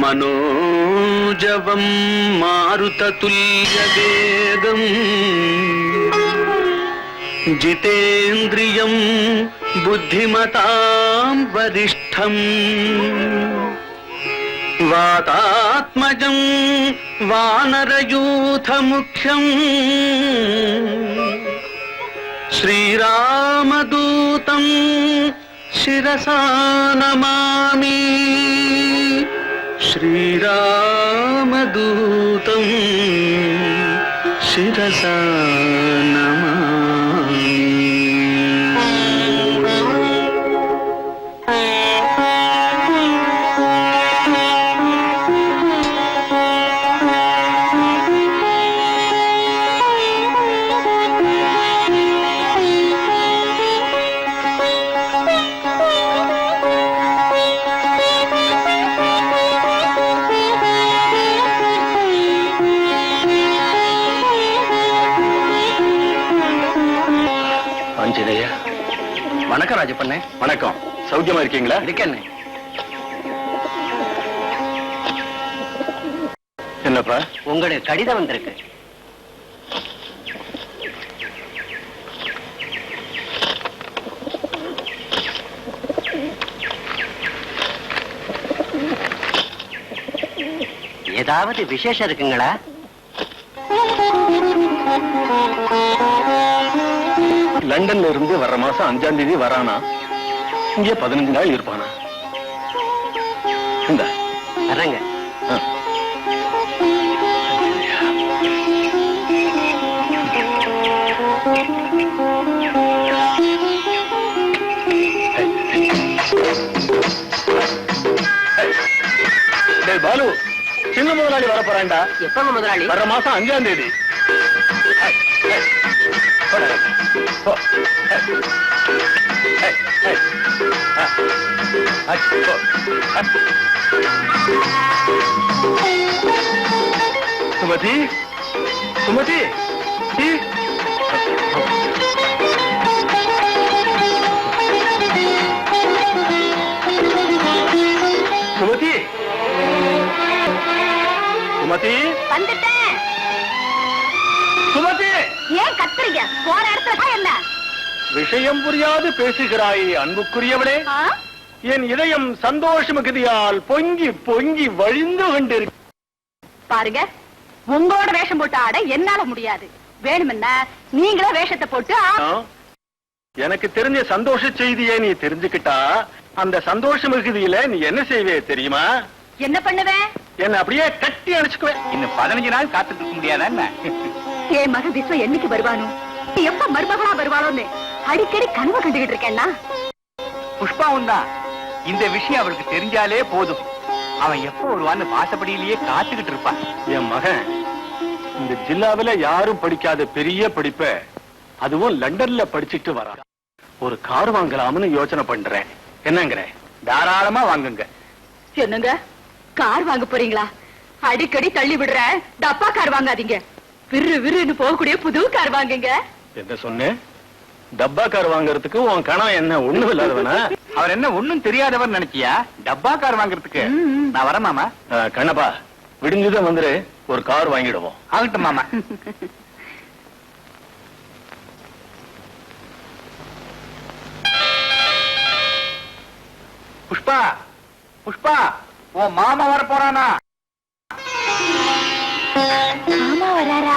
मनोजवं मारुततुल्यवेगं जितेन्द्रियं बुद्धिमतां वरिष्ठं वातात्मजं वानरयूथमुख्यं श्रीरामदूतं शिरसा नमामि श्रीरामदूतं शिरसा नमामि। வணக்கம் ராஜப்பண்ணே. வணக்கம். சௌக்கியமா இருக்கீங்களா? இருக்கேன். என்னப்பா? உங்களுடைய கடிதம் வந்திருக்கு. ஏதாவது விசேஷம் இருக்குங்களா? லண்டன்ல இருந்து வர்ற மாசம் 5ஆம் தேதி வரானா, இங்கே 15 நாள் இருப்பானா? இந்த வரங்க. பாலு, சின்ன முதலாளி வர போறாண்டா. எப்ப முதலாளி? வர்ற மாசம் 5ஆம் தேதி. சுமதி, சுமதி, சுமதி, சுமதி, வந்துட்டேன். போற இடத்துல என்ன விஷயம் புரியாது பேசுகிறாய் அன்புக்குரியவளே. என் இதயம் சந்தோஷ மிகுதியால் பொங்கி பொங்கி வழிந்து கொண்டிருக்கு. பாருங்க, உங்களோட வேஷம் போட்டு ஆட என்னால முடியாது. வேணுமென்னா நீங்களே வேஷத்தை போட்டு எனக்கு தெரிஞ்ச சந்தோஷ செய்தியை நீ தெரிஞ்சுக்கிட்டா அந்த சந்தோஷ மிகுதியில நீ என்ன செய்வே தெரியுமா? என்ன பண்ணுவேன்? என்ன அப்படியே கட்டி அணைச்சுக்குவேன். இன்னும் 15 நாள் காத்துட்டு இருக்க முடியாதா என்ன? என் மக விஸ்வ என்னைக்கு வருவானோ, எப்ப மருமகளா வருவாளோன்னு அடிக்கடி கனவு கண்டுகிட்டு இருக்கேன்னா. புஷ்பாவும் தான். இந்த விஷயம் அவளுக்கு தெரிஞ்சாலே போதும். அவன் எப்ப வருவான்னு வாசப்படியிலேயே காத்துக்கிட்டு இருப்பான். என் மகன் இந்த ஜில்லாவில யாரும் படிக்காத பெரிய படிப்ப அதுவும் லண்டன்ல படிச்சுட்டு வரான். ஒரு கார் வாங்கலாம்னு யோசனை பண்றேன். என்னங்கிற? தாராளமா வாங்குங்க. என்னங்க, கார் வாங்க போறீங்களா? அடிக்கடி தள்ளி விடுற டப்பா கார் வாங்காதீங்க. விரு விருன்னு போகக்கூடிய புது கார் வாங்குங்க. என்ன சொன்னேன்? டப்பா கார் வாங்குறதுக்கு உன் கணவன் என்ன ஒண்ணும் இல்லாதவனா? அவர் என்ன ஒண்ணும் தெரியாதவர் நினைச்சியா? டப்பா கார் வாங்குறதுக்கு நான் வரேன் மாமா. கண்ணப்பா, விடிஞ்சுதான் வந்துரு, ஒரு கார் வாங்கிடுவோம். ஆகட்டும் மாமா. புஷ்பா, புஷ்பா, உன் மாமா வர போறானா? மாமா வராரா?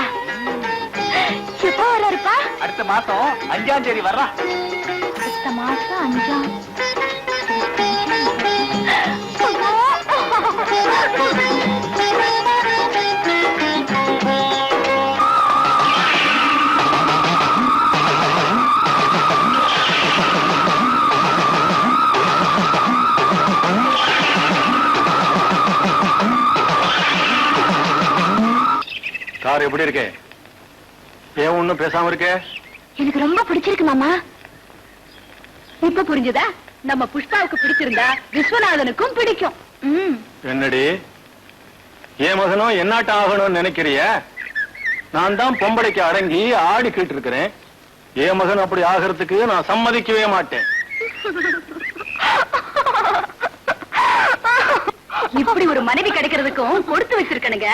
எப்ப வராருப்பா? அடுத்த மாசம் 5ஆம் தேதி வர்றா. அடுத்த மாசம் 5ஆம். கார் எப்படி இருக்கு? ஏன் ஒண்ணும் பேசாம இருக்க? எனக்கு ரொம்ப பிடிச்சிருக்கு மாமா. இப்ப புரிஞ்சுதா? நம்ம புஷ்பாவுக்கு பிடிச்சிருந்தா விஸ்வநாதனுக்கும் பிடிக்கும். என்னடி என் மகனும் என்னாட்டம் ஆகணும்னு நினைக்கிறிய? நான் தான் பொம்பளைக்கு அடங்கி ஆடிக்கிட்டு இருக்கிறேன். என் மகன் அப்படி ஆகிறதுக்கு நான் சம்மதிக்கவே மாட்டேன். இப்படி ஒரு மனைவி கிடைக்கிறதுக்கும் கொடுத்து வச்சிருக்கணுங்க.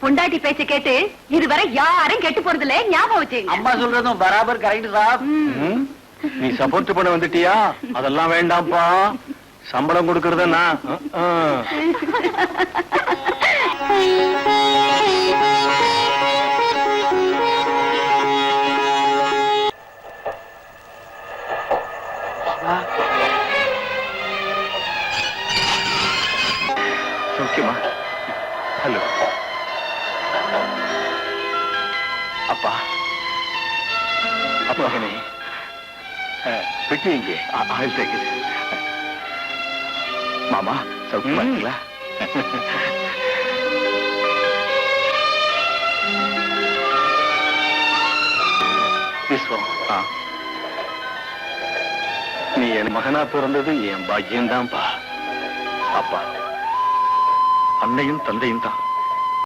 பொண்டாட்டி பேச்ச கேட்டு இதுவரை யாரும் கெட்டு போறதுல ஞாபகம் வச்சுங்க. அம்மா சொல்றதும் பராபர் கரெக்ட் தான். நீ சப்போர்ட் பண்ண வந்துட்டியா? அதெல்லாம் வேண்டாம்ப்பா. சம்பளம் கொடுக்கறத நான் சௌக்கியமா? ஹலோ அப்பா, அப்பா பெட்டி இங்கே ஆயில் பேக்கெட். மாமா சௌக்கியமா இருக்கீங்களா? விஸ்வம், நீ என் மகனா பிறந்தது என் பாக்கியம்தான்ப்பா. அப்பா, அன்னையும் தந்தையும் தான்